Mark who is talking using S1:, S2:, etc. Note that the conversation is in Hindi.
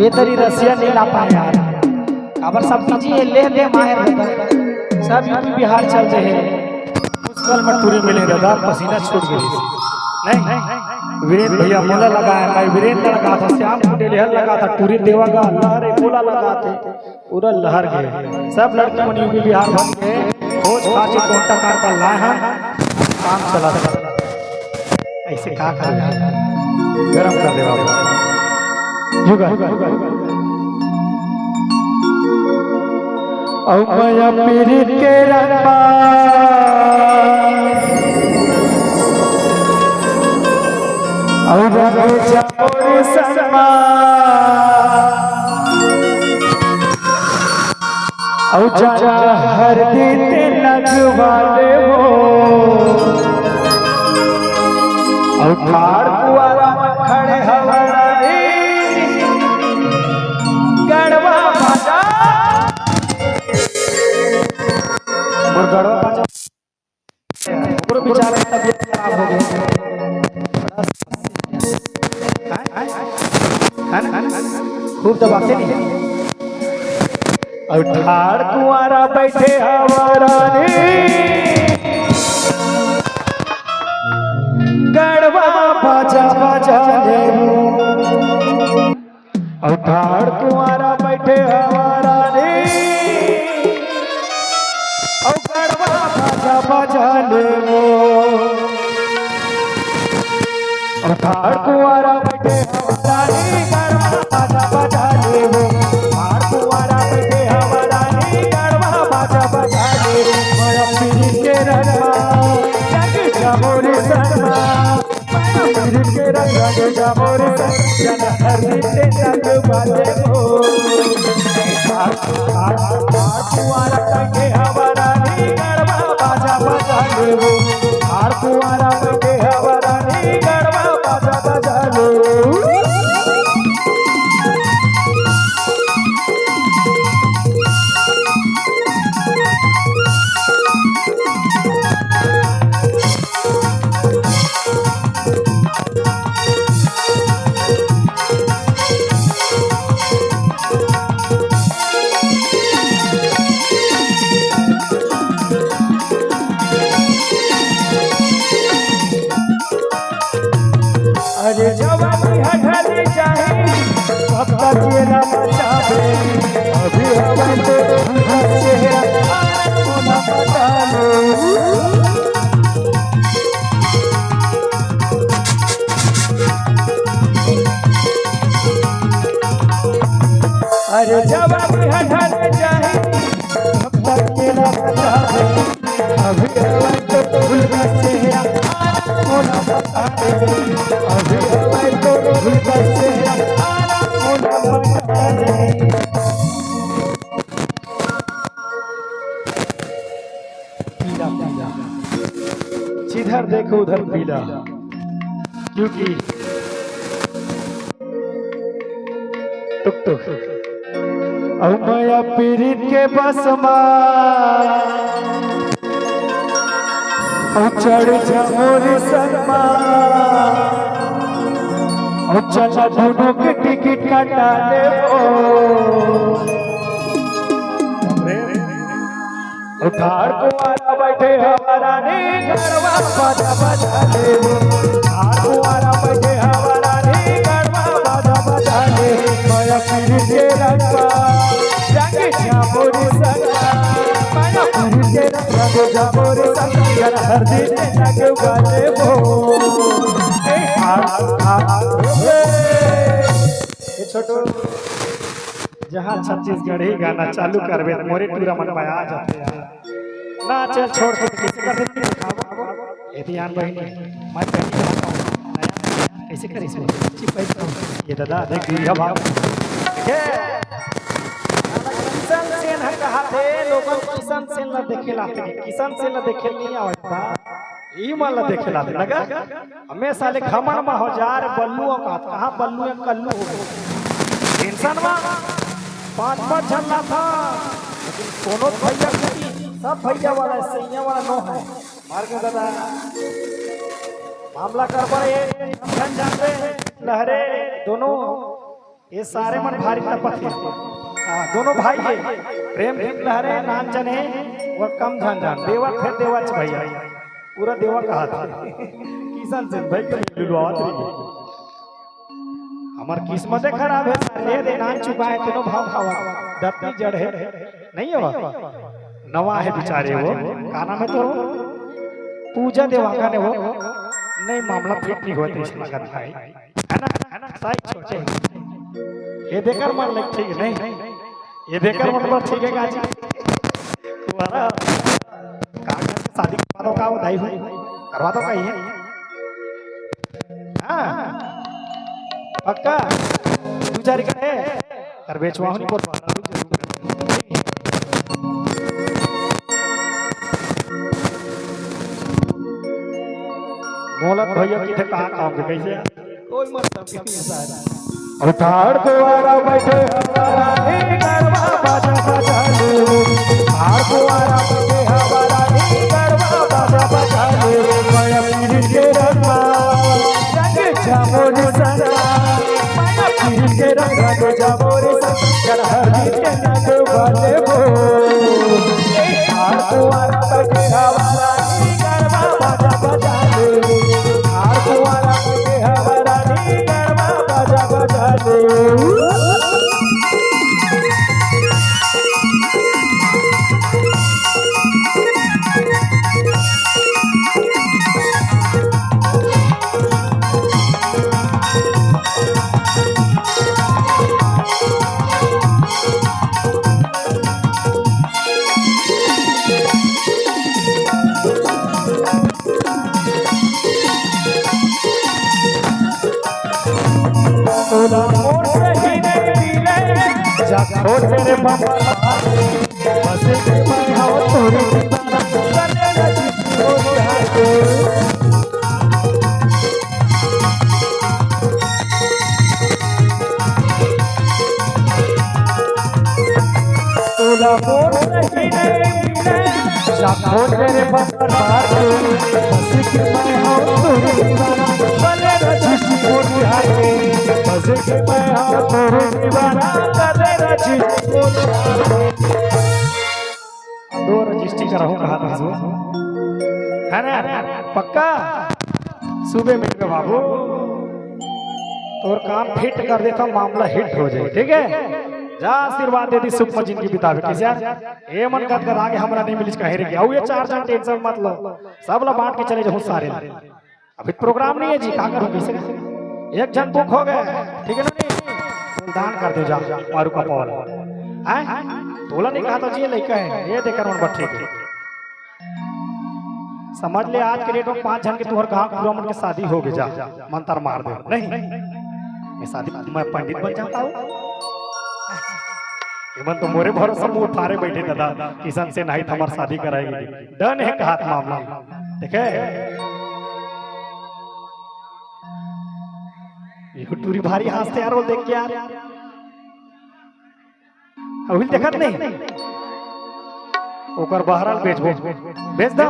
S1: ये तरी रसिया नहीं ला पाए यार। खबर सब कीजिए ले दे माहिर रहता सब यूपी बिहार चल रहे हैं। मुश्किल में टूरी मिले दादा पसीना छूट गई नहीं। वीरेंद्र भैया मोला लगाया मैं वीरेंद्र लगा था श्याम कुटेलिया लगा था टूरी देवागा लहर मोला लगाते पूरा लहर गए सब लड़के मन यूपी बिहार बन गए खोज खाची कोंटा कार का लाए हैं काम चला था ऐसे का कर गरम कर दे बाबा जुगा औ माया पीरित के रंबा औ रंगे चापोरी सनमा औ जाना हर दिन लगवाले हो औ ठाड़ कुआरा खड़े हमारा गड़वा बाजा और गड़वा बाजा पूरा बेचारे तबीयत खराब हो गई खूब दबाते नहीं और ठाड़ कुआरा बैठे हमारा गड़वा बाजा बाजा ले और ठाड़ कुआरा बैठे हमारा रे और गड़वा बाजा बाजा ले और ठाड़ कुआरा बैठे हमारा रे गड़वा बाजा बाजा ले ठाड़ कुआरा बैठे हमारा रे गड़वा बाजा बाजा ले माया पीरी के रंगा जग जामोरी सरमा पीरी के रंगा जग जामोरी जन हर दिन तक बाजे हो कुआरा बैठे हमारा नी गड़वा बाजा बाजा ले कुआरा बैठे हमारा नी गड़वा बाजा बाजा ले अरे जवानी हटने चाहे कब तक ये ना बचावे अभी हमें तो चेहरा को ना बता लो अरे जवानी हटने चाहे कब तक ये ना बचावे अभी हमें तो भूल का चेहरा को ना बता लो अभी हमें तो भूल का चेहरा को ना बता लो जिधर देखो उधर पीला क्योंकि टुक टुक औ माया पीरित के बसमा औ चढ़ जामोरी सनमा औ चला दोनों के टिकट कटा ले ठाड़ कुआरा बैठे हमारा नी गड़वा बाजा बाजा ले ठाड़ कुआरा बैठे हमारा नी गड़वा बाजा बाजा ले माया पीरी के रंगा जग जामोरी सगा माया पीरी के रंगा जग जामोरी सगा जन हर दिन जग गाले वो ये छोटो जहाँ छत्तीसगढ़ी गाना चालू करबे मोरे टूरा मन में आ जाते हैं ना चल छोड़ छोड़ कैसे कर देती दिखाओ ये ध्यान बहिनी मैं कहीं कैसे कर इसमें चिप ये दादा देख लिया भाव किशन सेन है कहा थे लोगन किशन सेन न देखे लाते किशन सेन न देखे नहीं आवता ई मन ला देखे लाते लगा हमेशा ले खमन में हो जा रे बल्लू का कहां बल्लू या कल्लू हो टेंशन में पांच पांच झल्ला था लेकिन कोनो भैया सब भैया वाला सैया वाला नो है मार के दादा मामला कर पड़े धन जाते लहरे दोनों ये सारे मन भारी तपत है दोनों भाई है प्रेम लहरे नान जने और कम धन जान देवा फिर देवा भैया पूरा देवा कहा था किसान से भाई के लुलवात रही हमार किस्मत खराब है ले दे नान चुकाए तीनों भाव खावा दत्ती जड़ है नहीं है नवा है बेचारे वो का नाम है तो पूजा देवांगा ने वो नहीं मामला फिट नहीं होता इसमें करना है ना सही छोटे ये देखकर मन लग ठीक नहीं ये देखकर मन पर ठीक है गाजी तुम्हारा कागज से शादी करवा दो का बधाई हुई करवा दो कहीं है हाँ पक्का तू जारी करे कर बेचवा नहीं बोल मोलत भैया की थे कहाँ काम के कैसे कोई मतलब नहीं सारा उठाड़ द्वारा बैठे हमारा ही गरबा बाजा बजा ले उठाड़ द्वारा बैठे हमारा ही गरबा बाजा बजा ले माया पीर के रंगा रंग जामोर संगा माया पीर के रंगा जामोर संगा चल हर के नग वाले वो उठाड़ द्वारा बैठे हमारा ही गरबा बाजा बजा ले छोड़ तेरे बाबा बस मैं हो तोरी दीवाना चले ना जिसको चाहे तोला मोर नहीं मिले छोड़ तेरे बाबा बस मैं हो तोरी दीवाना चले ना जिसको चाहे बस मैं हो तोरी दीवाना दो रजिस्ट्री कराऊं कहा था है ना पक्का सुबह मिल के बाबू तो काम फिट कर देता मामला हिट हो जाए ठीक है जा आशीर्वाद दे दी सुख जिंदगी बितावे कैसे यार ए मन गद गद आगे हमरा नहीं मिलिस कहे रे आओ ये चार जन टेंशन मत लो सब ला बांट के चले जाओ सारे अभी प्रोग्राम नहीं है जी का करूं कैसे एक जन बुक हो गए ठीक है ना दान कर दो जा मारू का पावर हैं तोला नहीं कहा तो जी लड़का है ये देखकर मन बट ठीक है समझ ले आज के डेट में 5 जन के तुहर कहां पूरा मन के शादी हो गई जा मंत्र मार दे नहीं मैं शादी मैं पंडित बन जाता हूं इमन तो मोरे भरोसा मुंह उठारे बैठे दादा किशन से नहीं हमार शादी कराएगी डन है कहा मामला देखे ये टूरी भारी हंसते यार वो देख के यार अभी देखत नहीं ओकर बहरल बेच दो